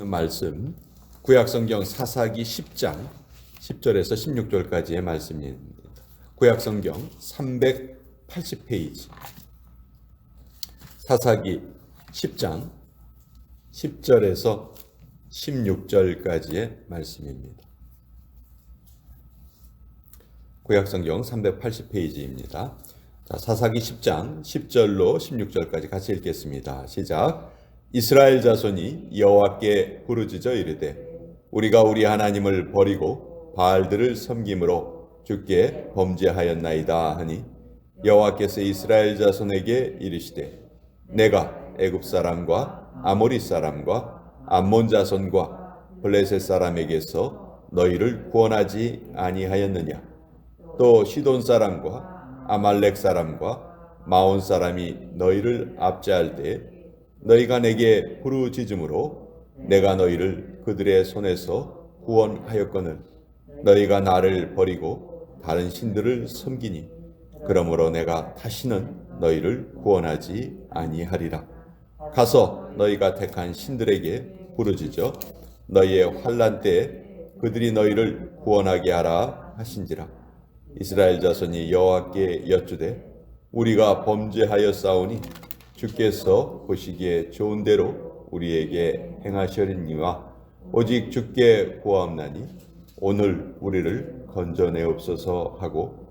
말씀 구약성경 사사기 10장 10절에서 16절까지의 말씀입니다. 구약성경 380페이지 사사기 10장 10절에서 16절까지의 말씀입니다. 구약성경 380페이지입니다. 사사기 10장 10절로 16절까지 같이 읽겠습니다. 시작. 이스라엘 자손이 여호와께 부르짖어 이르되 우리가 우리 하나님을 버리고 바알들을 섬김으로 주께 범죄하였나이다 하니 여호와께서 이스라엘 자손에게 이르시되 내가 애굽 사람과 아모리 사람과 암몬 자손과 블레셋 사람에게서 너희를 구원하지 아니하였느냐. 또 시돈 사람과 아말렉 사람과 마온 사람이 너희를 압제할 때 너희가 내게 부르짖음으로 내가 너희를 그들의 손에서 구원하였거늘 너희가 나를 버리고 다른 신들을 섬기니 그러므로 내가 다시는 너희를 구원하지 아니하리라. 가서 너희가 택한 신들에게 부르짖어 너희의 환난 때에 그들이 너희를 구원하게 하라 하신지라. 이스라엘 자손이 여호와께 여쭈되 우리가 범죄하였사오니 주께서 보시기에 좋은 대로 우리에게 행하시리니와 오직 주께 구하옵나니 오늘 우리를 건져내옵소서 하고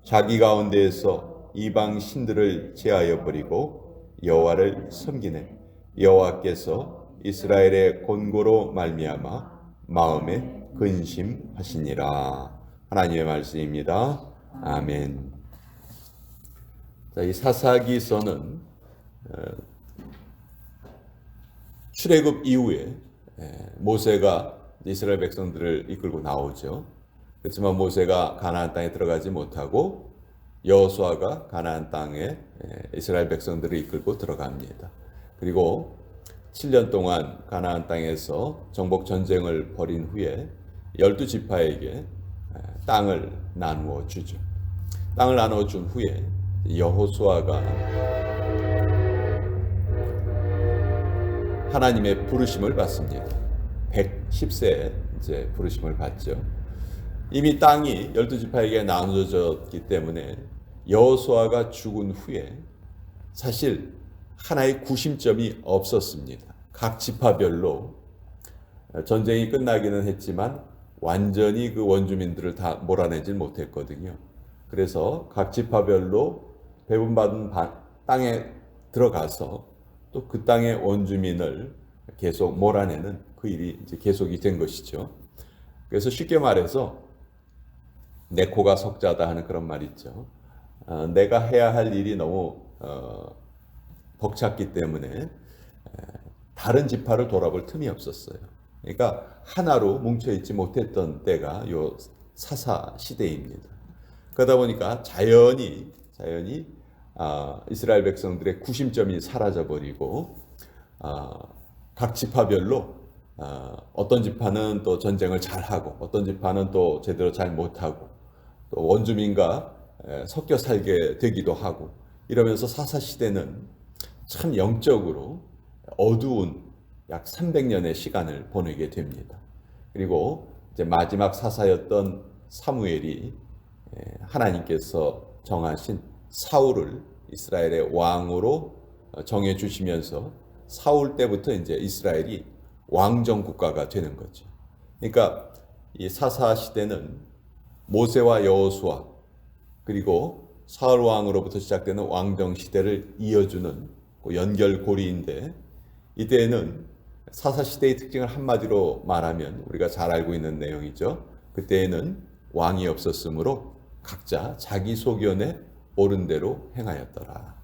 자기 가운데에서 이방 신들을 제하여 버리고 여호와를 섬기네. 여호와께서 이스라엘의 곤고로 말미암아 마음에 근심하시니라. 하나님의 말씀입니다. 아멘. 자, 이 사사기서는 출애굽 이후에 모세가 이스라엘 백성들을 이끌고 나오죠. 그렇지만 모세가 가나안 땅에 들어가지 못하고 여호수아가 가나안 땅에 이스라엘 백성들을 이끌고 들어갑니다. 그리고 7년 동안 가나안 땅에서 정복 전쟁을 벌인 후에 12지파에게 땅을 나누어 주죠. 땅을 나누어 준 후에 여호수아가 하나님의 부르심을 받습니다. 110세에 이제 부르심을 받죠. 이미 땅이 12지파에게 나눠졌기 때문에 여호수아가 죽은 후에 사실 하나의 구심점이 없었습니다. 각 지파별로 전쟁이 끝나기는 했지만 완전히 그 원주민들을 다 몰아내질 못했거든요. 그래서 각 지파별로 배분받은 땅에 들어가서 또 그 땅의 원주민을 계속 몰아내는 그 일이 이제 계속이 된 것이죠. 그래서 쉽게 말해서 내 코가 석자다 하는 그런 말 있죠. 내가 해야 할 일이 너무 벅찼기 때문에 다른 지파를 돌아볼 틈이 없었어요. 그러니까 하나로 뭉쳐있지 못했던 때가 요 사사 시대입니다. 그러다 보니까 자연히 이스라엘 백성들의 구심점이 사라져버리고 각 지파별로 어떤 지파는 또 전쟁을 잘하고 어떤 지파는 또 제대로 잘 못하고 또 원주민과 섞여 살게 되기도 하고 이러면서 사사시대는 참 영적으로 어두운 약 300년의 시간을 보내게 됩니다. 그리고 이제 마지막 사사였던 사무엘이 하나님께서 정하신 사울을 이스라엘의 왕으로 정해 주시면서 사울 때부터 이제 이스라엘이 왕정 국가가 되는 거죠. 그러니까 이 사사 시대는 모세와 여호수아 그리고 사울 왕으로부터 시작되는 왕정 시대를 이어주는 연결고리인데 이때에는 사사 시대의 특징을 한마디로 말하면 우리가 잘 알고 있는 내용이죠. 그때에는 왕이 없었으므로 각자 자기 소견에 옳은 대로 행하였더라.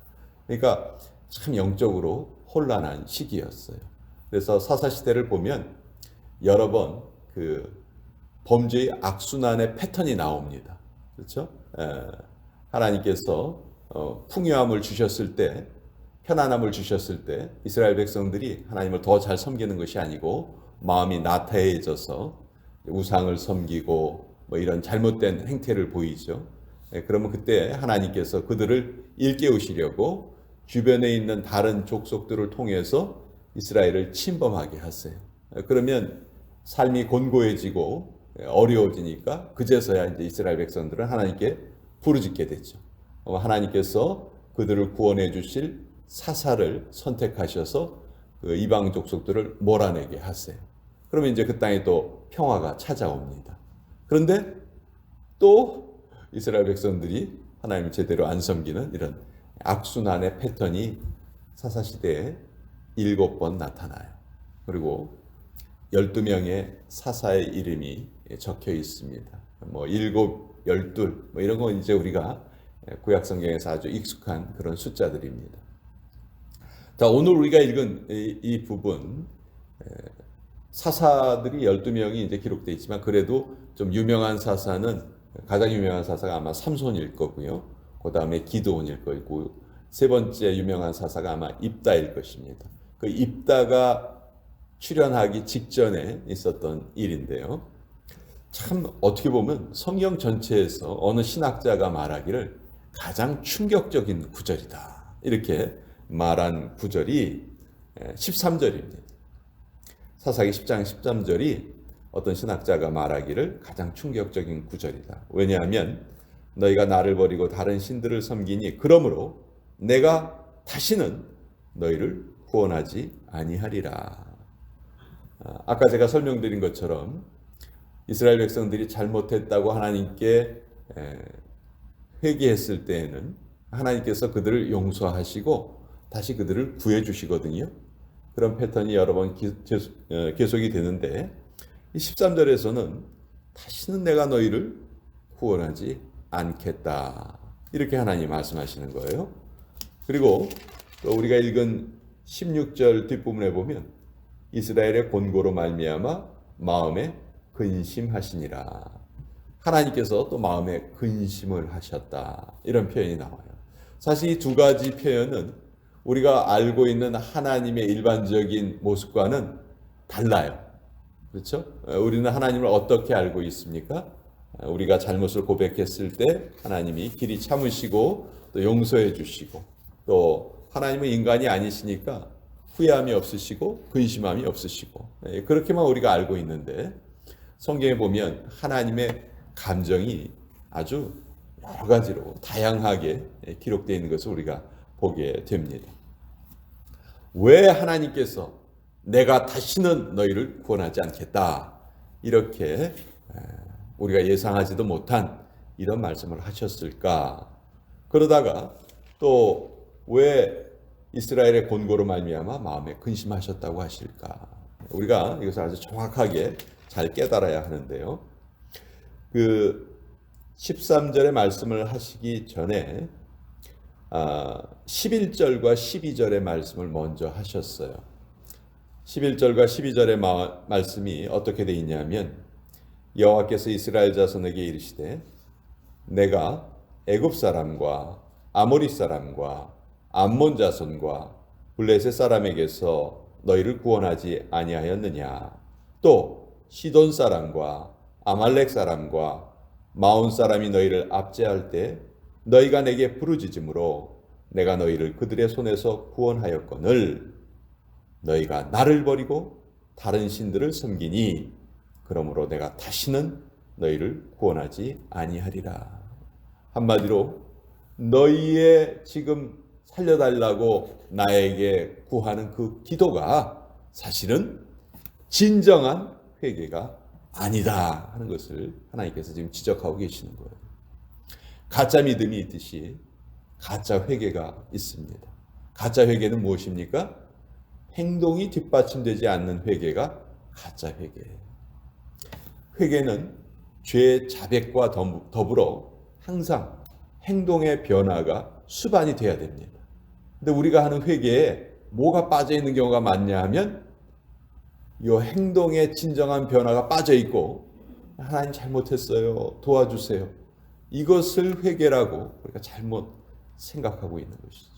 그러니까 참 영적으로 혼란한 시기였어요. 그래서 사사시대를 보면 여러 번 그 범죄의 악순환의 패턴이 나옵니다. 그렇죠? 하나님께서 풍요함을 주셨을 때, 편안함을 주셨을 때 이스라엘 백성들이 하나님을 더 잘 섬기는 것이 아니고 마음이 나태해져서 우상을 섬기고 뭐 이런 잘못된 행태를 보이죠. 그러면 그때 하나님께서 그들을 일깨우시려고 주변에 있는 다른 족속들을 통해서 이스라엘을 침범하게 하세요. 그러면 삶이 곤고해지고 어려워지니까 그제서야 이제 이스라엘 백성들은 하나님께 부르짖게 되죠. 하나님께서 그들을 구원해 주실 사사를 선택하셔서 그 이방 족속들을 몰아내게 하세요. 그러면 이제 그 땅에 또 평화가 찾아옵니다. 그런데 또 이스라엘 백성들이 하나님을 제대로 안 섬기는 이런 악순환의 패턴이 사사시대에 7번 나타나요. 그리고 12명의 사사의 이름이 적혀 있습니다. 뭐 7, 12, 뭐 이런 건 이제 우리가 구약 성경에서 아주 익숙한 그런 숫자들입니다. 자, 오늘 우리가 읽은 이 부분, 사사들이 12명이 이제 기록되어 있지만 그래도 좀 유명한 사사는, 가장 유명한 사사가 아마 삼손일 거고요. 그 다음에 기드온일 거고, 세 번째 유명한 사사가 아마 입다일 것입니다. 그 입다가 출현하기 직전에 있었던 일인데요. 참 어떻게 보면 성경 전체에서 어느 신학자가 말하기를 가장 충격적인 구절이다, 이렇게 말한 구절이 13절입니다. 사사기 10장 13절이 어떤 신학자가 말하기를 가장 충격적인 구절이다. 왜냐하면 너희가 나를 버리고 다른 신들을 섬기니 그러므로 내가 다시는 너희를 구원하지 아니하리라. 아까 제가 설명드린 것처럼 이스라엘 백성들이 잘못했다고 하나님께 회개했을 때에는 하나님께서 그들을 용서하시고 다시 그들을 구해 주시거든요. 그런 패턴이 여러 번 계속이 되는데 이 13절에서는 다시는 내가 너희를 구원하지 않겠다, 이렇게 하나님 말씀하시는 거예요. 그리고 또 우리가 읽은 16절 뒷부분에 보면 이스라엘의 곤고로 말미암아 마음에 근심하시니라. 하나님께서 또 마음에 근심을 하셨다, 이런 표현이 나와요. 사실 이 두 가지 표현은 우리가 알고 있는 하나님의 일반적인 모습과는 달라요. 그렇죠? 우리는 하나님을 어떻게 알고 있습니까? 우리가 잘못을 고백했을 때 하나님이 길이 참으시고 또 용서해 주시고, 또 하나님은 인간이 아니시니까 후회함이 없으시고 근심함이 없으시고, 그렇게만 우리가 알고 있는데 성경에 보면 하나님의 감정이 아주 여러 가지로 다양하게 기록되어 있는 것을 우리가 보게 됩니다. 왜 하나님께서 내가 다시는 너희를 구원하지 않겠다, 이렇게 우리가 예상하지도 못한 이런 말씀을 하셨을까? 그러다가 또 왜 이스라엘의 곤고로 말미암아 마음에 근심하셨다고 하실까? 우리가 이것을 아주 정확하게 잘 깨달아야 하는데요. 그 13절의 말씀을 하시기 전에 11절과 12절의 말씀을 먼저 하셨어요. 11절과 12절의 말씀이 어떻게 되어 있냐면, 여호와께서 이스라엘 자손에게 이르시되 내가 애굽 사람과 아모리 사람과 암몬 자손과 블레셋 사람에게서 너희를 구원하지 아니하였느냐? 또 시돈 사람과 아말렉 사람과 마온 사람이 너희를 압제할 때 너희가 내게 부르짖음으로 내가 너희를 그들의 손에서 구원하였거늘 너희가 나를 버리고 다른 신들을 섬기니 그러므로 내가 다시는 너희를 구원하지 아니하리라. 한마디로 너희의 지금 살려달라고 나에게 구하는 그 기도가 사실은 진정한 회개가 아니다 하는 것을 하나님께서 지금 지적하고 계시는 거예요. 가짜 믿음이 있듯이 가짜 회개가 있습니다. 가짜 회개는 무엇입니까? 행동이 뒷받침되지 않는 회개가 가짜 회개예요. 회개는 죄의 자백과 더불어 항상 행동의 변화가 수반이 돼야 됩니다. 근데 우리가 하는 회개에 뭐가 빠져 있는 경우가 많냐 하면 이 행동의 진정한 변화가 빠져 있고, 하나님 잘못했어요, 도와주세요, 이것을 회개라고 우리가 잘못 생각하고 있는 것이죠.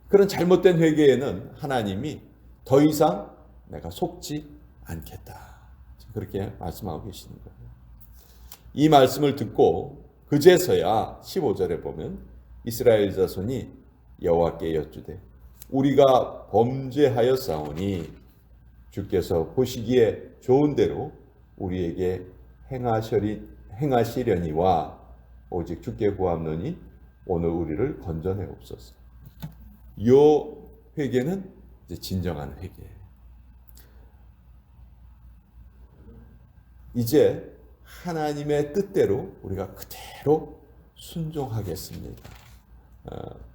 그런 잘못된 회개에는 하나님이 더 이상 내가 속지 않겠다, 그렇게 말씀하고 계시는 거예요. 이 말씀을 듣고 그제서야 15절에 보면 이스라엘 자손이 여호와께 여쭈되 우리가 범죄하였사오니 주께서 보시기에 좋은 대로 우리에게 행하시려니와 오직 주께 구함노니 오늘 우리를 건져내옵소서. 이 회개는 이제 진정한 회개예요. 이제 하나님의 뜻대로 우리가 그대로 순종하겠습니다.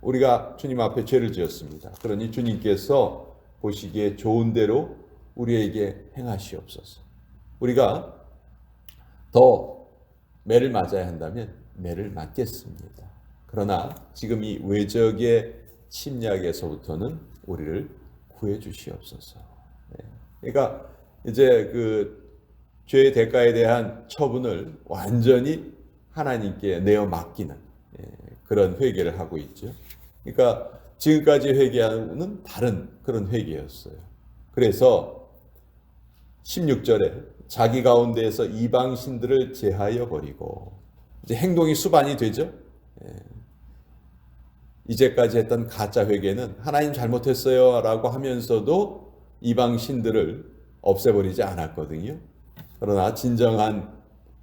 우리가 주님 앞에 죄를 지었습니다. 그러니 주님께서 보시기에 좋은 대로 우리에게 행하시옵소서. 우리가 더 매를 맞아야 한다면 매를 맞겠습니다. 그러나 지금 이 외적의 침략에서부터는 우리를 구해 주시옵소서. 그러니까 이제 그 죄의 대가에 대한 처분을 완전히 하나님께 내어 맡기는 그런 회개를 하고 있죠. 그러니까 지금까지 회개하는 다른 그런 회개였어요. 그래서 16절에 자기 가운데에서 이방신들을 제하여 버리고, 이제 행동이 수반이 되죠. 이제까지 했던 가짜 회개는 하나님 잘못했어요 라고 하면서도 이방신들을 없애버리지 않았거든요. 그러나 진정한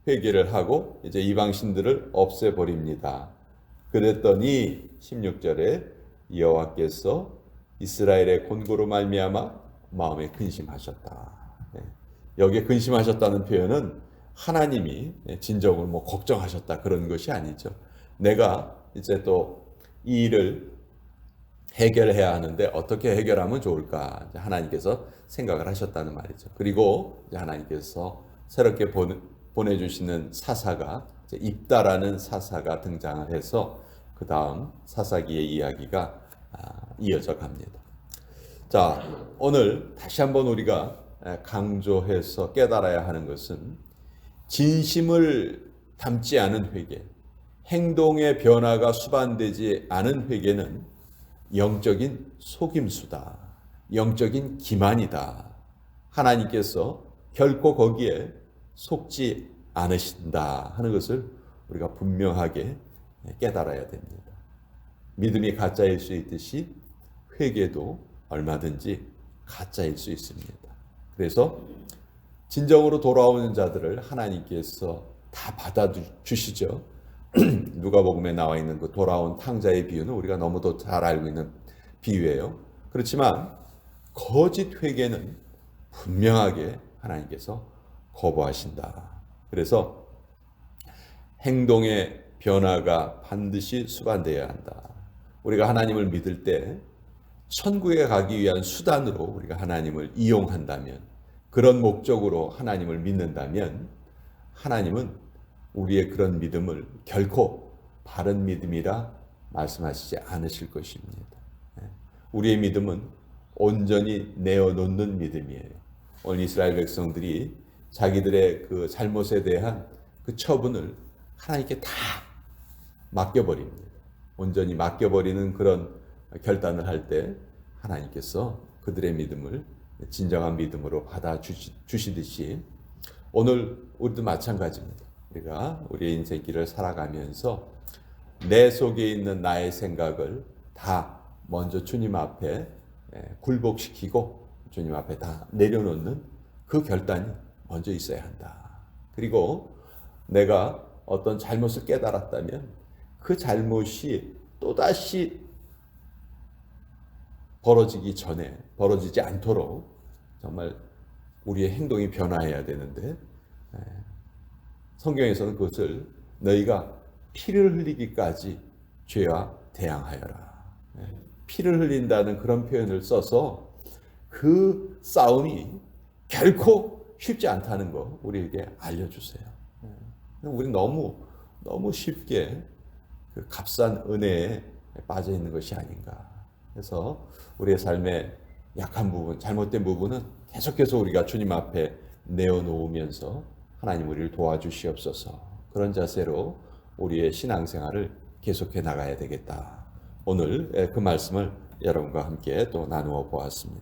회개를 하고 이제 이방신들을 없애버립니다. 그랬더니 16절에 여호와께서 이스라엘의 곤고로 말미암아 마음에 근심하셨다. 여기에 근심하셨다는 표현은 하나님이 진정을 뭐 걱정하셨다 그런 것이 아니죠. 내가 이제 또 이 일을 해결해야 하는데 어떻게 해결하면 좋을까 하나님께서 생각을 하셨다는 말이죠. 그리고 이제 하나님께서 새롭게 보내주시는 사사가 입다라는 사사가 등장을 해서 그 다음 사사기의 이야기가 이어져 갑니다. 자, 오늘 다시 한번 우리가 강조해서 깨달아야 하는 것은 진심을 담지 않은 회개, 행동의 변화가 수반되지 않은 회개는 영적인 속임수다. 영적인 기만이다. 하나님께서 결코 거기에 속지 않으신다 하는 것을 우리가 분명하게 깨달아야 됩니다. 믿음이 가짜일 수 있듯이 회개도 얼마든지 가짜일 수 있습니다. 그래서 진정으로 돌아오는 자들을 하나님께서 다 받아주시죠. 누가복음에 나와 있는 그 돌아온 탕자의 비유는 우리가 너무도 잘 알고 있는 비유예요. 그렇지만 거짓 회개는 분명하게 하나님께서 거부하신다. 그래서 행동의 변화가 반드시 수반되어야 한다. 우리가 하나님을 믿을 때 천국에 가기 위한 수단으로 우리가 하나님을 이용한다면, 그런 목적으로 하나님을 믿는다면 하나님은 우리의 그런 믿음을 결코 바른 믿음이라 말씀하시지 않으실 것입니다. 우리의 믿음은 온전히 내어놓는 믿음이에요. 오늘 이스라엘 백성들이 자기들의 그 잘못에 대한 그 처분을 하나님께 다 맡겨버립니다. 온전히 맡겨버리는 그런 결단을 할 때 하나님께서 그들의 믿음을 진정한 믿음으로 받아주시듯이 오늘 우리도 마찬가지입니다. 우리가 우리의 인생길을 살아가면서 내 속에 있는 나의 생각을 다 먼저 주님 앞에 굴복시키고 주님 앞에 다 내려놓는 그 결단이 먼저 있어야 한다. 그리고 내가 어떤 잘못을 깨달았다면 그 잘못이 또다시 벌어지지 않도록 정말 우리의 행동이 변화해야 되는데, 성경에서는 그것을 너희가 피를 흘리기까지 죄와 대항하여라. 피를 흘린다는 그런 표현을 써서 그 싸움이 결코 쉽지 않다는 거 우리에게 알려주세요. 우리 너무 쉽게 그 값싼 은혜에 빠져 있는 것이 아닌가. 그래서 우리의 삶의 약한 부분, 잘못된 부분은 계속해서 우리가 주님 앞에 내어놓으면서 하나님 우리를 도와주시옵소서. 그런 자세로 우리의 신앙생활을 계속해 나가야 되겠다. 오늘 그 말씀을 여러분과 함께 또 나누어 보았습니다.